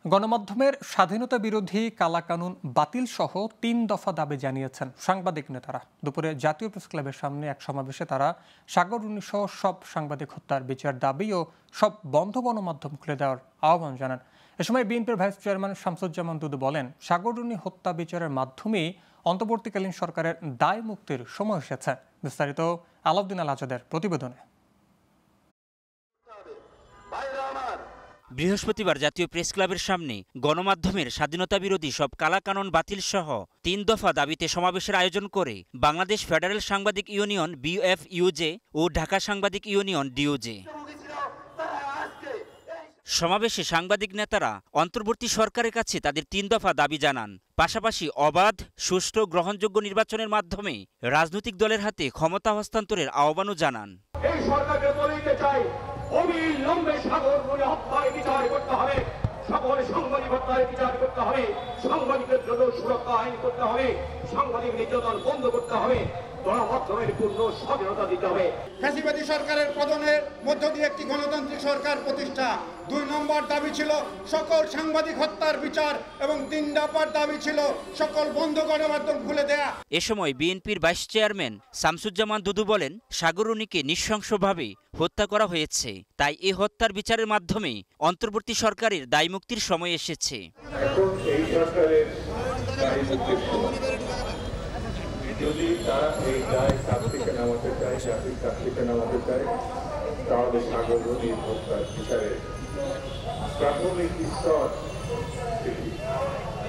গণমাধ্যমের স্বাধীনতা বিরোধী কালাকানুন বাতিল সহ ৩ দফা দাবি জানিয়েছেন সাংবাদিক নেতারা। দুপুরে জাতীয় প্রেস ক্লাবের সামনে এক সমাবেশে তারা সাগর রুনি সহ সব সাংবাদিক হত্যার বিচার দাবি ও সব বন্ধ গণমাধ্যম খুলে দেওয়ার আহ্বান জানান। এ সময় বিএনপির ভাইস চেয়ারম্যান শামসুজ্জামান দুদু বলেন, সাগর রুনি হত্যা বিচারের মাধ্যমেই অন্তর্বর্তীকালীন সরকারের দায় মুক্তির সময় এসেছে। বিস্তারিত আলাউদ্দিন আল আজাদের প্রতিবেদনে। বৃহস্পতিবার জাতীয় প্রেস ক্লাবের সামনে গণমাধ্যমের স্বাধীনতা বিরোধী সব কালাকানুন বাতিল সহ ৩ দফা দাবিতে সমাবেশের আয়োজন করে বাংলাদেশ ফেডারেল সাংবাদিক ইউনিয়ন BFUJ ও ঢাকা সাংবাদিক ইউনিয়ন DOJ। সমাবেশে সাংবাদিক নেতারা অন্তর্বর্তী সরকারের কাছে তাদের ৩ দফা দাবি জানান। পাশাপাশি অবাধ, সুষ্ঠু, গ্রহণযোগ্য নির্বাচনের মাধ্যমে রাজনৈতিক দলের হাতে ক্ষমতা হস্তান্তরের আহ্বানও জানান। এই সরকারকে বলতে চাই, অবিলম্বে সাগর রুনি হত্যার বিচার করতে হবে, সকল সাংবাদিক হত্যার বিচার করতে হবে, সাংবাদিকের জন্য সুরক্ষা আইন করতে হবে, সাংবাদিক নির্যাতন বন্ধ করতে হবে, গণমাধ্যমের পূর্ণ স্বাধীনতা দিতে হবে। ফ্যাসিবাদী সরকারের পতনের মধ্য দিয়ে একটি গণতান্ত্রিক সরকার প্রতিষ্ঠা। ২ নম্বর দাবি ছিল সকল সাংবাদিক হত্যার বিচার এবং ৩ দফার দাবি ছিল সকল বন্ধ গণমাধ্যম খুলে দেয়া। এ সময় বিএনপির ভাইস চেয়ারম্যান শামসুজ্জামান দুদু বলেন, সাগর রুনিকে নৃশংসভাবে হত্যা করা হয়েছে, তাই এই হত্যার বিচারের মাধ্যমে অন্তর্বর্তী সরকারের দায় মুক্তির সময় এসেছে। এখন এই সরকারের দায় মুক্তির সময়। যদি তারা এই দায় কাছ থেকে নামাতে চায়, জাতির কাছ থেকে নামাতে চায়, তাহলে সাগর রুনি হত্যার বিচারে প্রাথমিক স্তর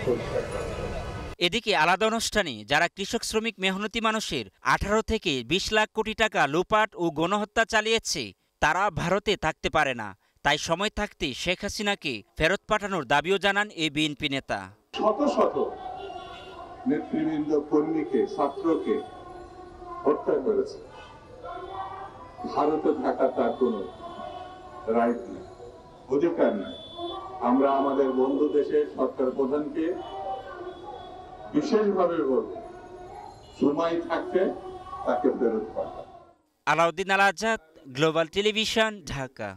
পরিষ্কার করতে হবে। এদিকে আলাদা অনুষ্ঠানে যারা কৃষক শ্রমিক মেহনতি মানুষের 18 থেকে 20 লাখ কোটি টাকা লুপাট ও গণহত্যা চালিয়েছে, তারা ভারতে থাকতে পারে না। তাই সময় থাকতে শেখ হাসিনাকে ফেরত পাঠানোর দাবিও জানান এই বিএনপি নেতা। শত শত নেতৃবৃন্দ, কর্মীকে, ছাত্রকে হত্যা করেছে। ভারতে থাকা তার কোনো রাইট নেই, অধিকার নেই। আমরা আমাদের বন্ধু দেশের সরকার প্রধানকে বিশেষভাবে বলব, সময় থাকতে তাকে ফেরত পাঠান। আলাউদ্দিন আল আজাদ, গ্লোবাল টেলিভিশন, ঢাকা।